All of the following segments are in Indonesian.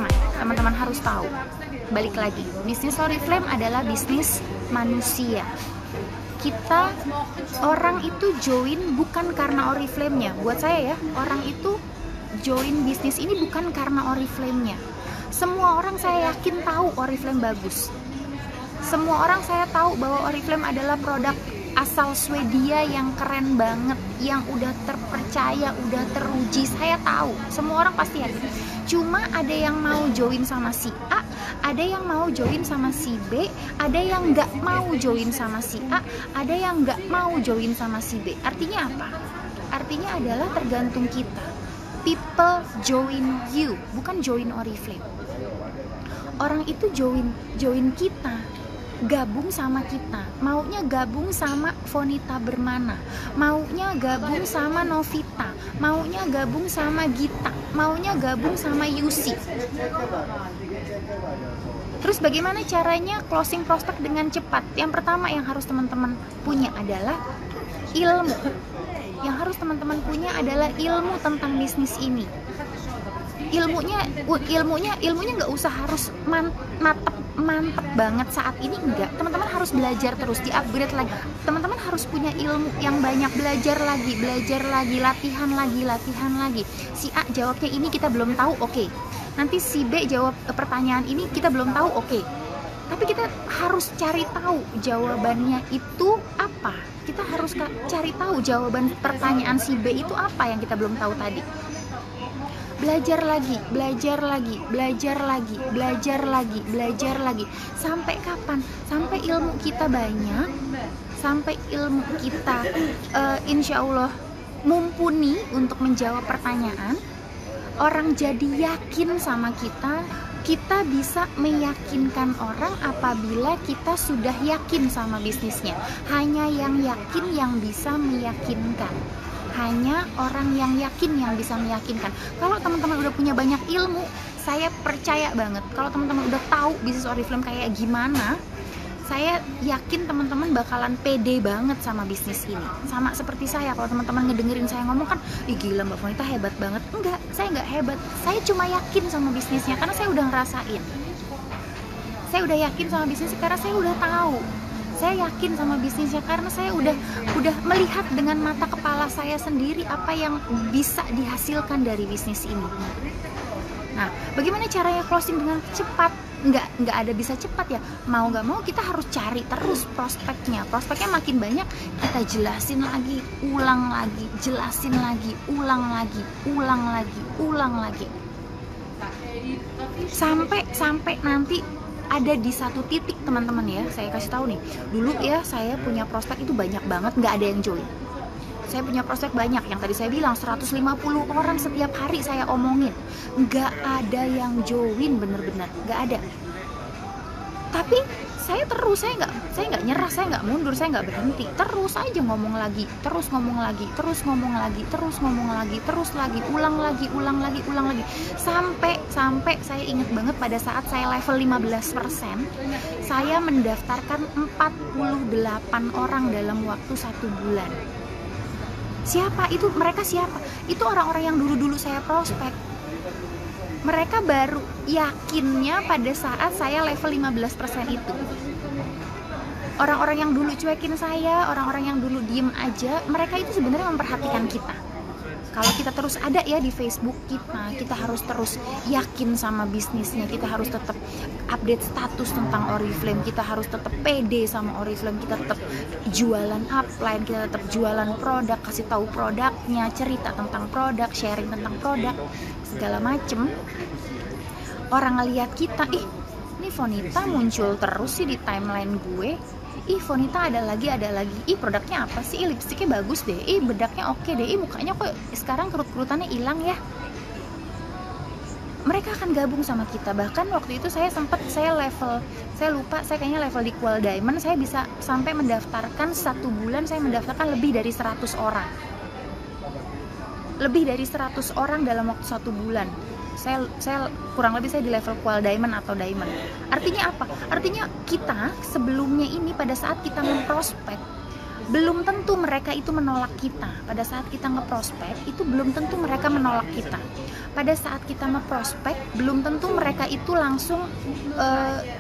pertama teman-teman harus tahu, balik lagi, bisnis Oriflame adalah bisnis manusia. Kita, orang itu join bukan karena Oriflame-nya. Buat saya ya, orang itu join bisnis ini bukan karena Oriflame-nya. Semua orang saya yakin tahu Oriflame bagus. Semua orang saya tahu bahwa Oriflame adalah produk asal Swedia yang keren banget, yang udah terpercaya, udah teruji. Saya tahu, semua orang pasti yakin. Cuma ada yang mau join sama si A, ada yang mau join sama si B, ada yang nggak mau join sama si A, ada yang nggak mau join sama si B. Artinya apa? Artinya adalah tergantung kita. People join you, bukan join Oriflame. Orang itu join kita, gabung sama kita, maunya gabung sama Fonita Bermana, maunya gabung sama Novita, maunya gabung sama Gita, maunya gabung sama Yusi. Terus bagaimana caranya closing prospect dengan cepat? Yang pertama yang harus teman-teman punya adalah ilmu. Yang harus teman-teman punya adalah ilmu tentang bisnis ini. Ilmunya nggak usah harus mantep banget saat ini, enggak. Teman-teman harus belajar terus, di-upgrade lagi. Teman-teman harus punya ilmu yang banyak, belajar lagi, latihan lagi. Si A jawabnya ini kita belum tahu, oke. Nanti si B jawab pertanyaan ini kita belum tahu, oke. Tapi kita harus cari tahu jawabannya itu apa. Kita harus cari tahu jawaban pertanyaan si B itu apa yang kita belum tahu tadi. Belajar lagi. Sampai kapan? Sampai ilmu kita banyak, sampai ilmu kita insya Allah mumpuni untuk menjawab pertanyaan. Orang jadi yakin sama kita. Kita bisa meyakinkan orang apabila kita sudah yakin sama bisnisnya. Hanya yang yakin yang bisa meyakinkan. Hanya orang yang yakin yang bisa meyakinkan. Kalau teman-teman udah punya banyak ilmu, saya percaya banget kalau teman-teman udah tahu bisnis Oriflame kayak gimana, saya yakin teman-teman bakalan pede banget sama bisnis ini. Sama seperti saya, kalau teman-teman ngedengerin saya ngomong kan, ih gila Mbak Fonita hebat banget. Enggak, saya nggak hebat. Saya cuma yakin sama bisnisnya karena saya udah ngerasain. Saya udah yakin sama bisnisnya karena saya udah tahu. Saya yakin sama bisnisnya karena saya udah melihat dengan mata kepala saya sendiri apa yang bisa dihasilkan dari bisnis ini. Nah, bagaimana caranya closing dengan cepat? Nggak ada bisa cepat ya. Mau nggak mau kita harus cari terus prospeknya. Prospeknya makin banyak, kita jelasin lagi, ulang lagi, jelasin lagi, ulang lagi. Sampai nanti ada di satu titik teman-teman ya, saya kasih tahu nih. Dulu ya saya punya prospek itu banyak banget, nggak ada yang join. Saya punya prospek banyak, yang tadi saya bilang 150 orang setiap hari saya omongin, nggak ada yang join, bener-bener nggak ada. Tapi saya nggak nyerah, saya nggak mundur, saya nggak berhenti, terus aja ngomong lagi, ulang lagi, sampai saya ingat banget pada saat saya level 15%, saya mendaftarkan 48 orang dalam waktu 1 bulan. Siapa itu? Mereka siapa? Itu orang-orang yang dulu saya prospek. Mereka baru yakinnya pada saat saya level 15% itu. Orang-orang yang dulu cuekin saya, orang-orang yang dulu diem aja, mereka itu sebenarnya memperhatikan kita. Kalau kita terus ada ya di Facebook kita harus terus yakin sama bisnisnya, kita harus tetap update status tentang Oriflame, kita harus tetap pede sama Oriflame, kita tetap jualan upline, kita tetap jualan produk, kasih tahu produknya, cerita tentang produk, sharing tentang produk, segala macem. Orang ngeliat kita, ih ini Fonita muncul terus sih di timeline gue. Ih Fonita ada lagi, ih produknya apa sih, ih lipstiknya bagus deh, ih bedaknya oke deh, ih mukanya kok sekarang kerut-kerutannya hilang ya. Mereka akan gabung sama kita. Bahkan waktu itu saya kayaknya level di Qual Diamond, saya bisa sampai mendaftarkan 1 bulan, saya mendaftarkan lebih dari 100 orang. Lebih dari 100 orang dalam waktu 1 bulan. Saya kurang lebih saya di level Qual Diamond atau Diamond. Artinya apa? Artinya kita sebelumnya ini pada saat kita memprospek, belum tentu mereka itu menolak kita. Pada saat kita ngeprospek itu belum tentu mereka menolak kita. pada saat kita memprospek, belum tentu mereka itu langsung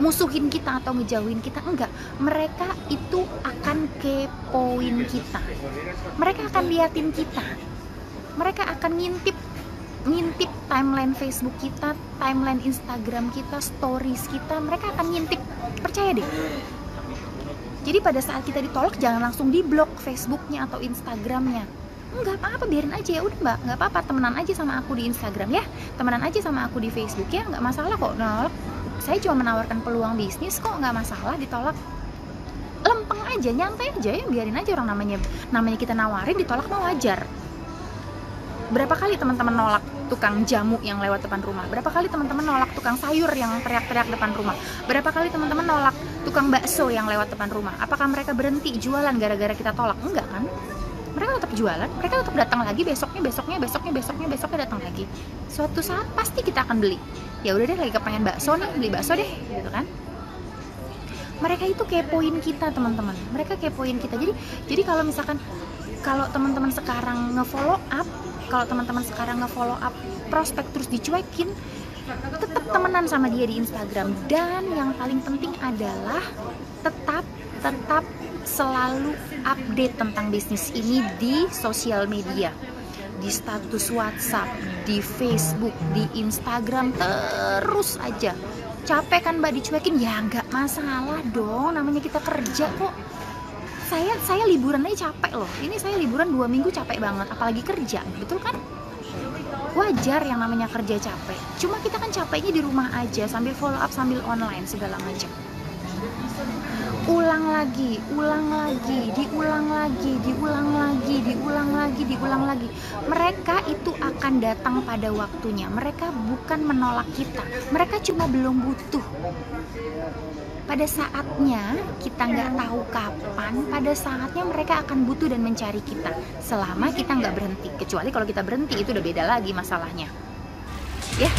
musuhin kita atau ngejauhin kita, enggak. Mereka itu akan kepoin kita, mereka akan liatin kita, mereka akan ngintip timeline Facebook kita, timeline Instagram kita, stories kita, mereka akan ngintip, percaya deh. Jadi pada saat kita ditolak, jangan langsung diblok Facebooknya atau Instagramnya. Enggak apa-apa, biarin aja, ya udah mbak, nggak apa-apa, temenan aja sama aku di Instagram ya, temenan aja sama aku di Facebook ya, nggak masalah kok nolak. Saya cuma menawarkan peluang bisnis kok, nggak masalah ditolak. Lempeng aja, nyantai aja ya, biarin aja, orang namanya kita nawarin, ditolak mah wajar. Berapa kali teman-teman nolak tukang jamu yang lewat depan rumah? Berapa kali teman-teman nolak tukang sayur yang teriak-teriak depan rumah? Berapa kali teman-teman nolak tukang bakso yang lewat depan rumah? Apakah mereka berhenti jualan gara-gara kita tolak? Enggak kan? Mereka tetap jualan, mereka tetap datang lagi besoknya datang lagi. Suatu saat pasti kita akan beli. Ya udah deh, lagi kepengen bakso nih, beli bakso deh, gitu kan? Mereka itu kepoin kita, teman-teman. Mereka kepoin kita. Jadi kalau misalkan teman-teman sekarang nge-follow up prospek terus dicuekin, tetap temenan sama dia di Instagram. Dan yang paling penting adalah tetap selalu update tentang bisnis ini di sosial media, di status WhatsApp, di Facebook, di Instagram, terus aja. Capek kan mbak dicuekin? Ya nggak masalah dong, namanya kita kerja kok. Saya liburan aja capek loh. Ini saya liburan 2 minggu capek banget, apalagi kerja, betul kan? Wajar yang namanya kerja capek. Cuma kita kan capeknya di rumah aja, sambil follow up, sambil online segala macam. Ulang lagi, diulang lagi. Mereka itu akan datang pada waktunya. Mereka bukan menolak kita, mereka cuma belum butuh. Pada saatnya, kita nggak tahu kapan, pada saatnya mereka akan butuh dan mencari kita. Selama kita nggak berhenti, kecuali kalau kita berhenti itu udah beda lagi masalahnya. Ya.